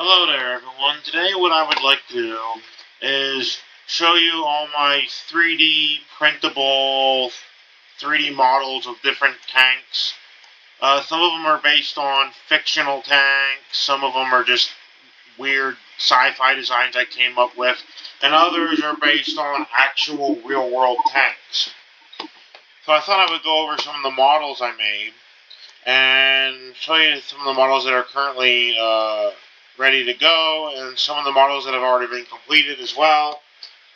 Hello there, everyone. Today, what I would like to do is show you all my 3D printable 3D models of different tanks. Some of them are based on fictional tanks, some of them are just weird sci-fi designs I came up with, and others are based on actual real-world tanks. So I thought I would go over some of the models I made and show you some of the models that are currently ready to go and some of the models that have already been completed as well.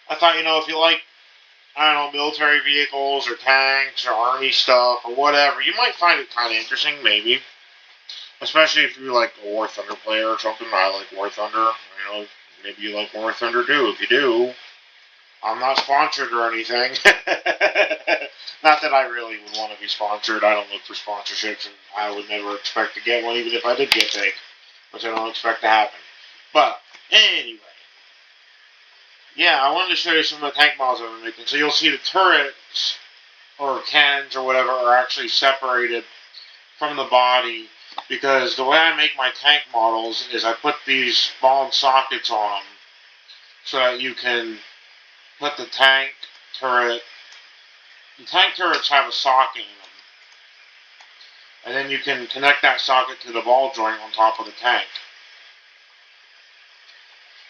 I thought, if you like, I don't know, military vehicles or tanks or army stuff or whatever, you might find it kind of interesting, maybe. Especially if you're like a War Thunder player or something. I like War Thunder. Maybe you like War Thunder too. If you do, I'm not sponsored or anything. Not that I really would want to be sponsored. I don't look for sponsorships, and I would never expect to get one, even if I did get big, which I don't expect to happen. But anyway, yeah, I wanted to show you some of the tank models I've been making. So you'll see the turrets or cannons or whatever are actually separated from the body, because the way I make my tank models is I put these ball and sockets on them so that you can put the tank turret. The tank turrets have a socket in them, and then you can connect that socket to the ball joint on top of the tank.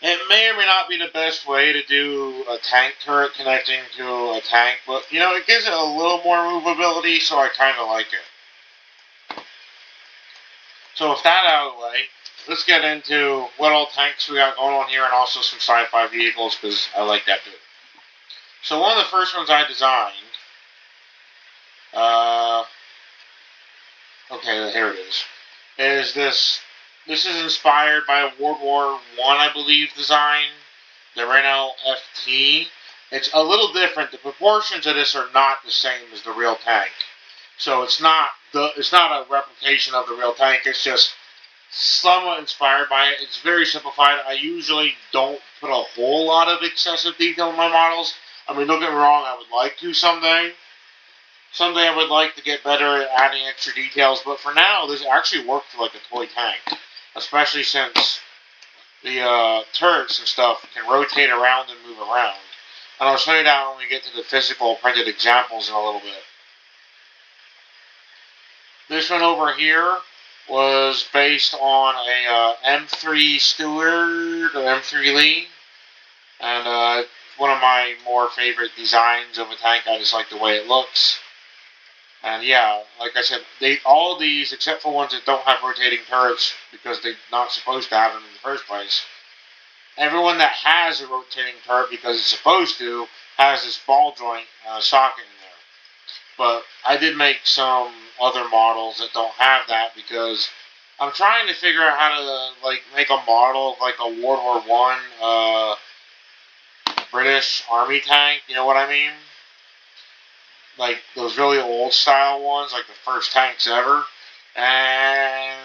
It may or may not be the best way to do a tank turret connecting to a tank, but it gives it a little more movability, so I kind of like it. So with that out of the way, let's get into what all tanks we got going on here, and also some sci-fi vehicles, because I like that too. So one of the first ones I designed, okay, here it is this. This is inspired by a World War I believe, design, the Renault FT. It's a little different. The proportions of this are not the same as the real tank. So it's not a replication of the real tank. It's just somewhat inspired by it. It's very simplified. I usually don't put a whole lot of excessive detail in my models. I mean, don't get me wrong, I would like to someday. Someday I would like to get better at adding extra details, but for now, this actually worked like a toy tank. Especially since the turrets and stuff can rotate around and move around. And I'll show you that when we get to the physical printed examples in a little bit. This one over here was based on a M3 Stewart or M3 Lee. And one of my more favorite designs of a tank. I just like the way it looks. And yeah, like I said, all these, except for ones that don't have rotating turrets, because they're not supposed to have them in the first place. Everyone that has a rotating turret, because it's supposed to, has this ball joint socket in there. But I did make some other models that don't have that, because I'm trying to figure out how to make a model of like a World War I British Army tank. You know what I mean? Like those really old style ones, like the first tanks ever. And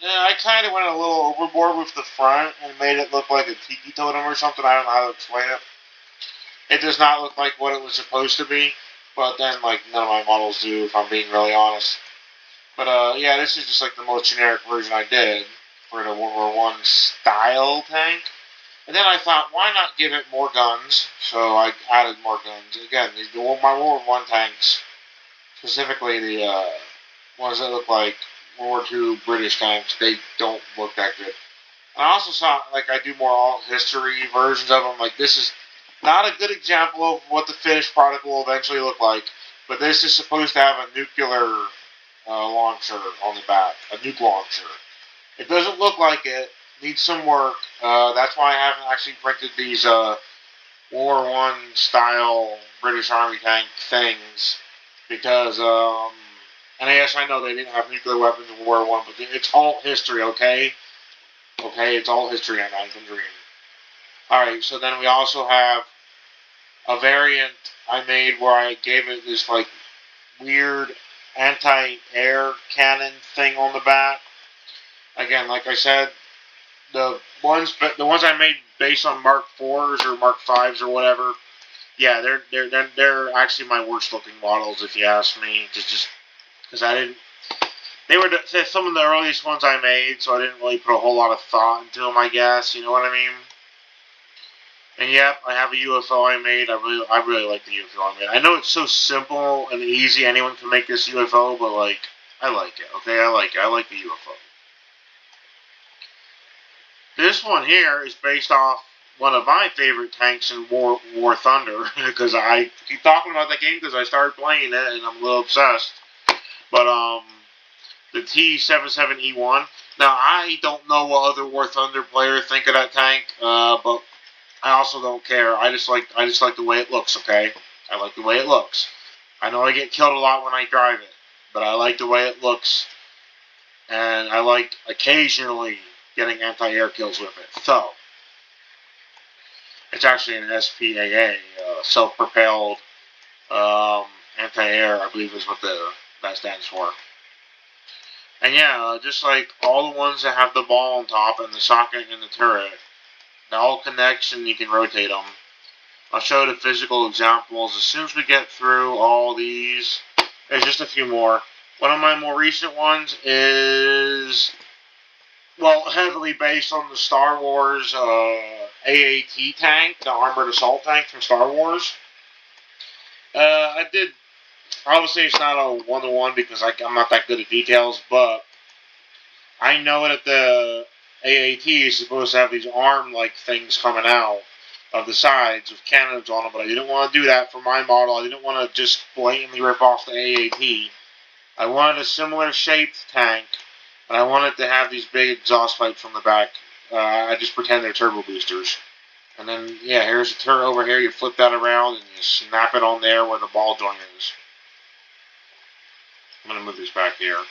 I kind of went a little overboard with the front and made it look like a tiki totem or something. I don't know how to explain it. It does not look like what it was supposed to be, but then none of my models do, if I'm being really honest. But yeah, this is just like the most generic version I did for the World War I style tank. And then I thought, why not give it more guns? So I added more guns. Again, my World War I tanks, specifically the ones that look like World War II British tanks, they don't look that good. And I also saw, I do more alt history versions of them. This is not a good example of what the finished product will eventually look like, but this is supposed to have a nuclear launcher on the back, a nuke launcher. It doesn't look like it. Needs some work. That's why I haven't actually printed these World War I style British Army tank things, because and yes, I know they didn't have nuclear weapons in World War I, but it's alt history, okay? Okay, it's alt history, and I can dream. Alright, so then we also have a variant I made where I gave it this weird anti-air cannon thing on the back. Again, like I said, the ones I made based on Mark IVs or Mark Vs or whatever, yeah, they're actually my worst looking models, if you ask me. Just because I didn't. They were some of the earliest ones I made, so I didn't really put a whole lot of thought into them, I guess. You know what I mean? And yep, I have a UFO I made. I really like the UFO I made. I know it's so simple and easy. Anyone can make this UFO, but like, I like it. Okay, I like it. I like the UFO. This one here is based off one of my favorite tanks in War Thunder, because I keep talking about that game because I started playing it and I'm a little obsessed. But the T-77E1. Now I don't know what other War Thunder players think of that tank, but I also don't care. I just like the way it looks. Okay, I like the way it looks. I know I get killed a lot when I drive it, but I like the way it looks, and I like occasionally getting anti-air kills with it. So it's actually an SPAA, self-propelled anti-air, I believe is what that stands for. And yeah, just like all the ones that have the ball on top and the socket and the turret, they all connect and you can rotate them. I'll show the physical examples as soon as we get through all these. There's just a few more. One of my more recent ones is, well, heavily based on the Star Wars AAT tank, the Armored Assault Tank from Star Wars. I did, obviously it's not a one-to-one because I'm not that good at details, but I know that the AAT is supposed to have these arm-like things coming out of the sides with cannons on them, but I didn't want to do that for my model. I didn't want to just blatantly rip off the AAT. I wanted a similar shaped tank, and I wanted to have these big exhaust pipes from the back. I just pretend they're turbo boosters. And then, yeah, here's a turret over here. You flip that around, and you snap it on there where the ball joint is. I'm going to move this back here.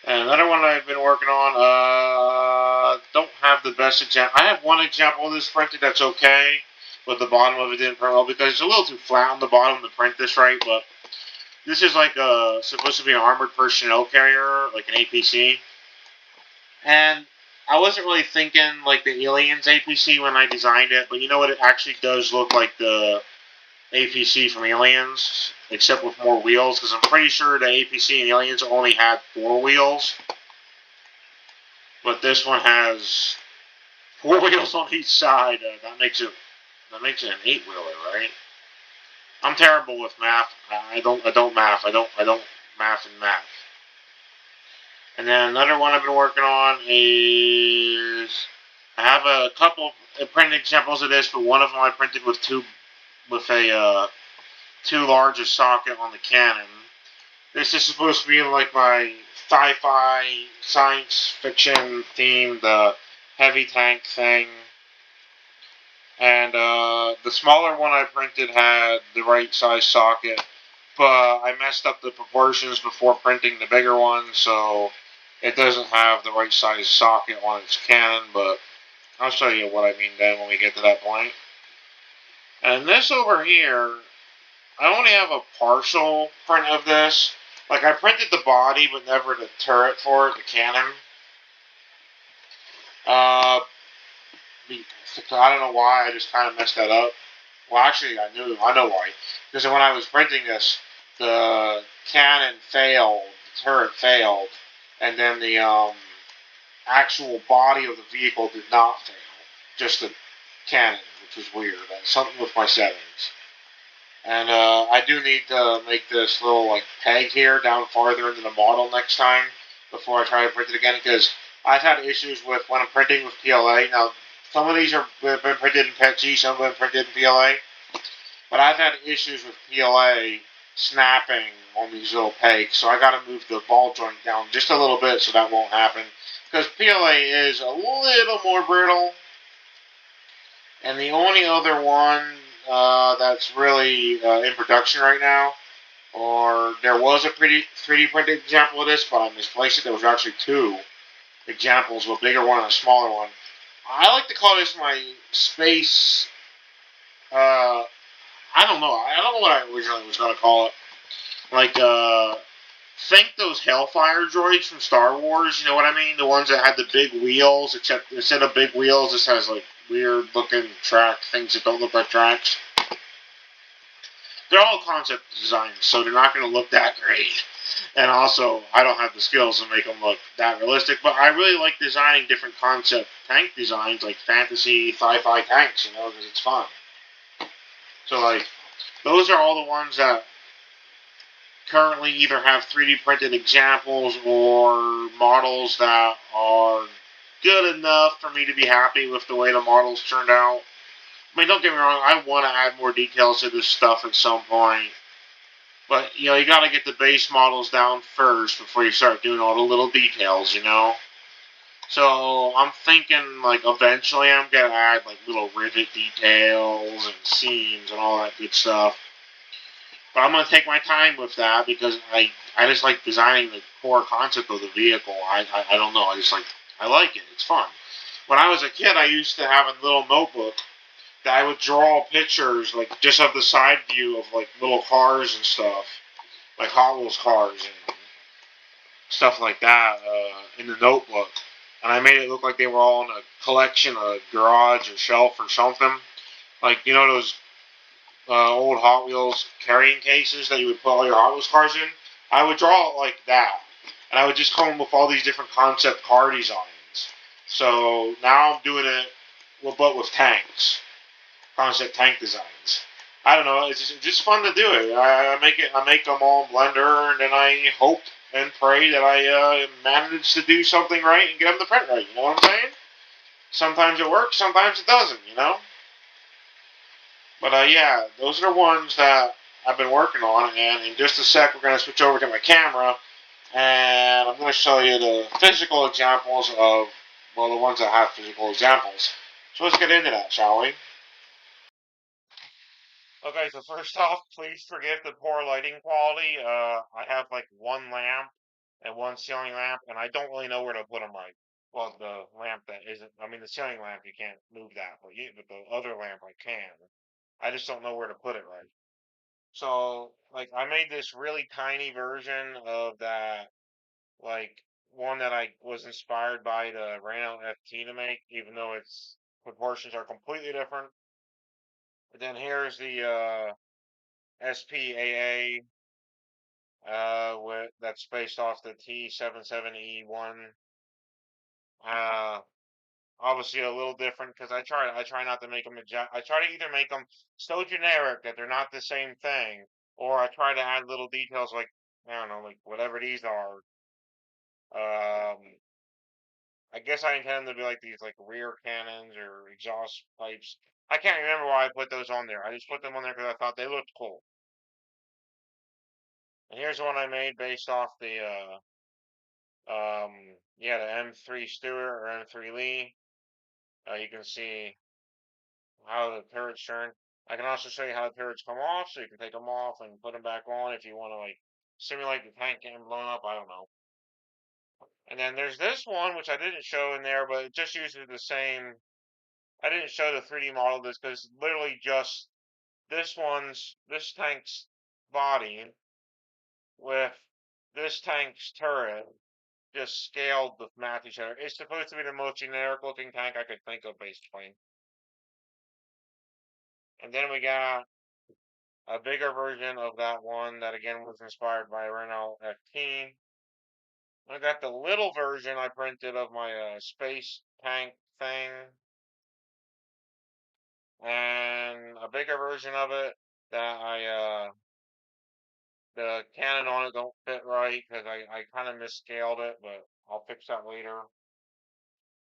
And another one I've been working on, don't have the best example. I have one example of this printed that's okay, but the bottom of it didn't print well because it's a little too flat on the bottom to print this right, but this is like supposed to be an armored personnel carrier, like an APC. And I wasn't really thinking like the Aliens APC when I designed it, but you know what? It actually does look like the APC from Aliens, except with more wheels, because I'm pretty sure the APC and Aliens only had 4 wheels. But this one has 4 wheels on each side. That makes it an 8-wheeler, right? I'm terrible with math. I don't math. I don't math and math. And then another one I've been working on is, I have a couple of printed examples of this, but one of them I printed with too large a socket on the cannon. This is supposed to be like my sci-fi science fiction themed heavy tank thing. And the smaller one I printed had the right size socket, but I messed up the proportions before printing the bigger one, so it doesn't have the right size socket on its cannon, but I'll show you what I mean then when we get to that point. And this over here, I only have a partial print of this. Like, I printed the body, but never the turret for it, the cannon. I don't know why, I just kind of messed that up. Well, actually, I know why. Because when I was printing this, the cannon failed, the turret failed, and then the actual body of the vehicle did not fail. Just the cannon, which was weird. That's something with my settings. And I do need to make this little like peg here down farther into the model next time before I try to print it again, because I've had issues with when I'm printing with PLA. Now, some of these have been printed in PETG, some have been printed in PLA, but I've had issues with PLA snapping on these little pegs, so I got to move the ball joint down just a little bit so that won't happen, because PLA is a little more brittle. And the only other one that's really in production right now, or there was a pretty 3D printed example of this, but I misplaced it. There was actually 2 examples, a bigger one and a smaller one. I like to call this my space, I don't know what I originally was going to call it. Like, think those Hellfire droids from Star Wars, you know what I mean? The ones that had the big wheels, except instead of big wheels, this has like weird looking track things that don't look like tracks. They're all concept designs, so they're not going to look that great. And also, I don't have the skills to make them look that realistic, but I really like designing different concept tank designs, like fantasy, sci-fi tanks, because it's fun. So, like, those are all the ones that currently either have 3D printed examples or models that are good enough for me to be happy with the way the models turned out. I mean, don't get me wrong, I want to add more details to this stuff at some point. But, you got to get the base models down first before you start doing all the little details. So, I'm thinking, like, eventually I'm going to add, like, little rivet details and seams and all that good stuff. But I'm going to take my time with that because I just like designing the core concept of the vehicle. I don't know. I like it. It's fun. When I was a kid, I used to have a little notebook that I would draw pictures, like, just of the side view of, like, little cars and stuff. Like Hot Wheels cars and stuff like that in the notebook. And I made it look like they were all in a collection, a garage or shelf or something. Like, those old Hot Wheels carrying cases that you would put all your Hot Wheels cars in. I would draw it like that, and I would just come up with all these different concept car designs. So now I'm doing it, but with tanks, concept tank designs. I don't know. It's just fun to do it. I make it. I make them all in Blender, and then I hope and pray that I manage to do something right and get them to print right. You know what I'm saying? Sometimes it works, sometimes it doesn't. But yeah, those are the ones that I've been working on. And in just a sec, we're going to switch over to my camera, and I'm going to show you the physical examples of, well, the ones that have physical examples. So let's get into that, shall we? Okay, so first off, please forgive the poor lighting quality. I have like one lamp and one ceiling lamp, and I don't really know where to put them right. Well, the lamp that isn't, I mean, the ceiling lamp, you can't move that, but the other lamp I can. I just don't know where to put it right. So, like, I made this really tiny version of that, like, one that I was inspired by the Reno FT to make, even though its proportions are completely different. But then here's the SPAA that's based off the T77E1. Uh, Obviously a little different because I try not to make them I try to either make them so generic that they're not the same thing, or I try to add little details like, I don't know, like whatever these are. I guess I intend them to be like these like rear cannons or exhaust pipes. I can't remember why I put those on there. I just put them on there because I thought they looked cool. And here's one I made based off the yeah, the M3 Stewart or M3 Lee. You can see how the turrets turn. I can also show you how the turrets come off, so you can take them off and put them back on if you want to, like, simulate the tank getting blown up. I don't know. And then there's this one, which I didn't show in there, but it just uses the same. I didn't show the 3D model of this because it's literally just this tank's body with this tank's turret just scaled to match each other. It's supposed to be the most generic looking tank I could think of, basically. And then we got a bigger version of that one that again was inspired by Renault FT. I got the little version I printed of my space tank thing, and a bigger version of it that the cannon on it don't fit right because I kind of misscaled it, but I'll fix that later.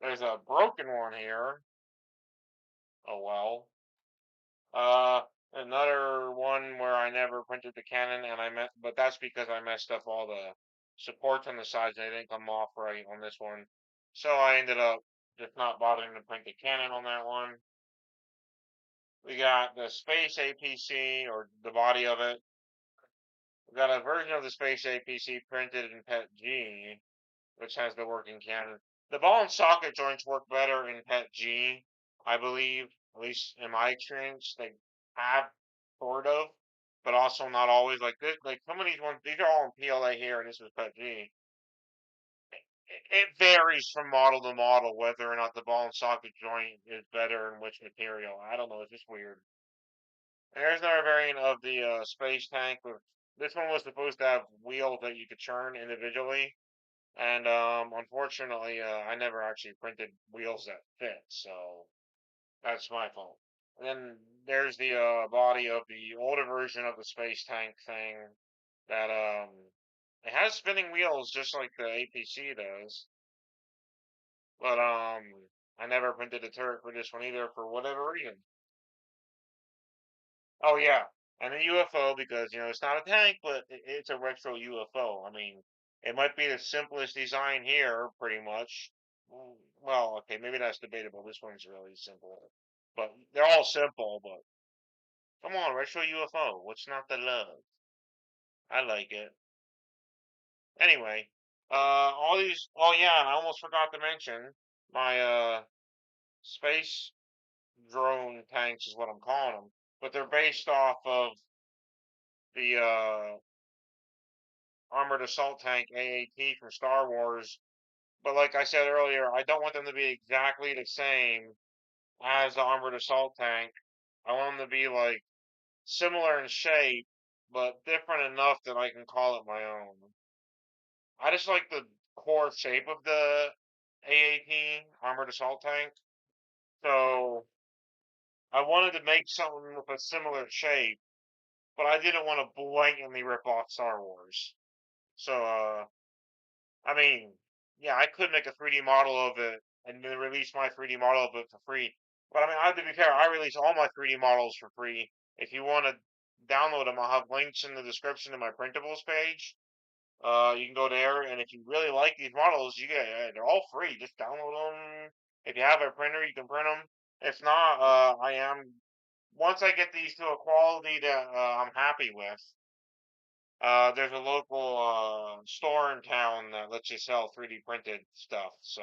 There's a broken one here. Oh well. Uh, Another one where I never printed the cannon, but that's because I messed up all the supports on the sides. They didn't come off right on this one, so I ended up just not bothering to print the cannon on that one. We got the Space APC, or the body of it. We got a version of the Space APC printed in PET G, which has the working cannon. The ball and socket joints work better in PET G, I believe, at least in my experience. They have sort of, but also not always. Like this, like some of these ones, these are all in PLA here, and this is PET G. It varies from model to model whether or not the ball and socket joint is better in which material. I don't know. It's just weird. And there's another variant of the space tank with This one was supposed to have wheels that you could churn individually, and unfortunately, I never actually printed wheels that fit, so that's my fault. And then there's the body of the older version of the space tank thing that it has spinning wheels just like the APC does, but I never printed a turret for this one either for whatever reason. Oh yeah, and a UFO because it's not a tank, but it's a retro UFO. I mean, it might be the simplest design here, pretty much. Well, okay, maybe that's debatable. This one's really simple, but they're all simple. But come on, retro UFO. What's not to love? I like it. Anyway, all these. Oh yeah, and I almost forgot to mention my space drone tanks is what I'm calling them, but they're based off of the armored assault tank AAT from Star Wars. But like I said earlier, I don't want them to be exactly the same as the armored assault tank. I want them to be like similar in shape, but different enough that I can call it my own. I just like the core shape of the AAT armored assault tank. So I wanted to make something with a similar shape, but I didn't want to blatantly rip off Star Wars. So I mean, yeah, I could make a 3D model of it and then release my 3D model of it for free. But I mean, I have to be fair, I release all my 3D models for free. If you want to download them, I'll have links in the description to my printables page. You can go there, and if you really like these models, they're all free. Just download them. If you have a printer, you can print them. If not, once I get these to a quality that I'm happy with, there's a local store in town that lets you sell 3D printed stuff. So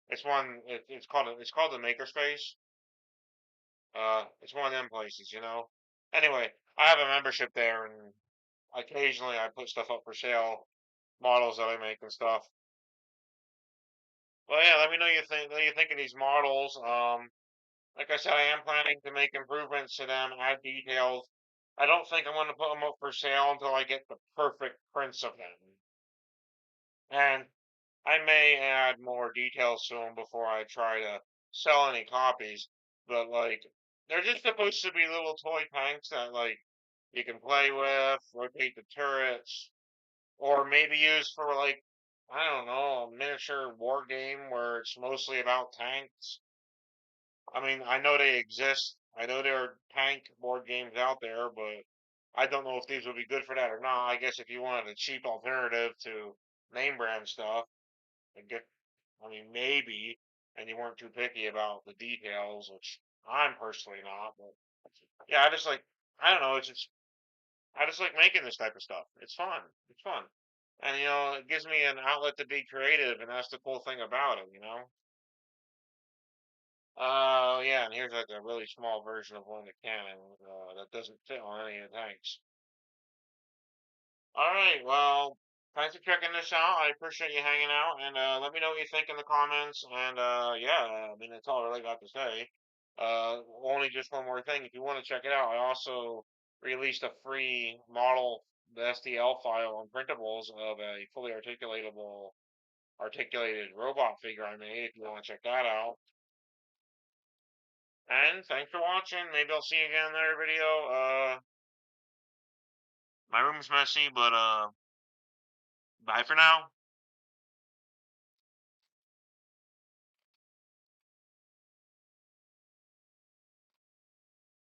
it's called the Makerspace. It's one of them places. Anyway, I have a membership there, and occasionally I put stuff up for sale, models that I make and stuff. Well, yeah, let me know what you think of these models. Like I said, I am planning to make improvements to them, add details. I don't think I'm going to put them up for sale until I get the perfect prints of them. And I may add more details to them before I try to sell any copies, but like they're just supposed to be little toy tanks that like you can play with, rotate the turrets, or maybe use for like I don't know, a miniature war game where it's mostly about tanks. I mean, I know they exist. I know there are tank board games out there, but I don't know if these would be good for that or not. I guess if you wanted a cheap alternative to name brand stuff, and get, I mean, maybe, and you weren't too picky about the details, which I'm personally not, but yeah, I don't know, I just like making this type of stuff. It's fun. It's fun. And, it gives me an outlet to be creative, and that's the cool thing about it. Yeah, and here's like a really small version of one of the cannon, that doesn't fit on any of the tanks. All right, well, thanks for checking this out. I appreciate you hanging out, and let me know what you think in the comments. And yeah, I mean that's all I really got to say. Only just one more thing. If you want to check it out, I also released a free model, the STL file on printables of a fully articulated robot figure I made. If you want to check that out. And thanks for watching. Maybe I'll see you again in another video. My room's messy, but bye for now.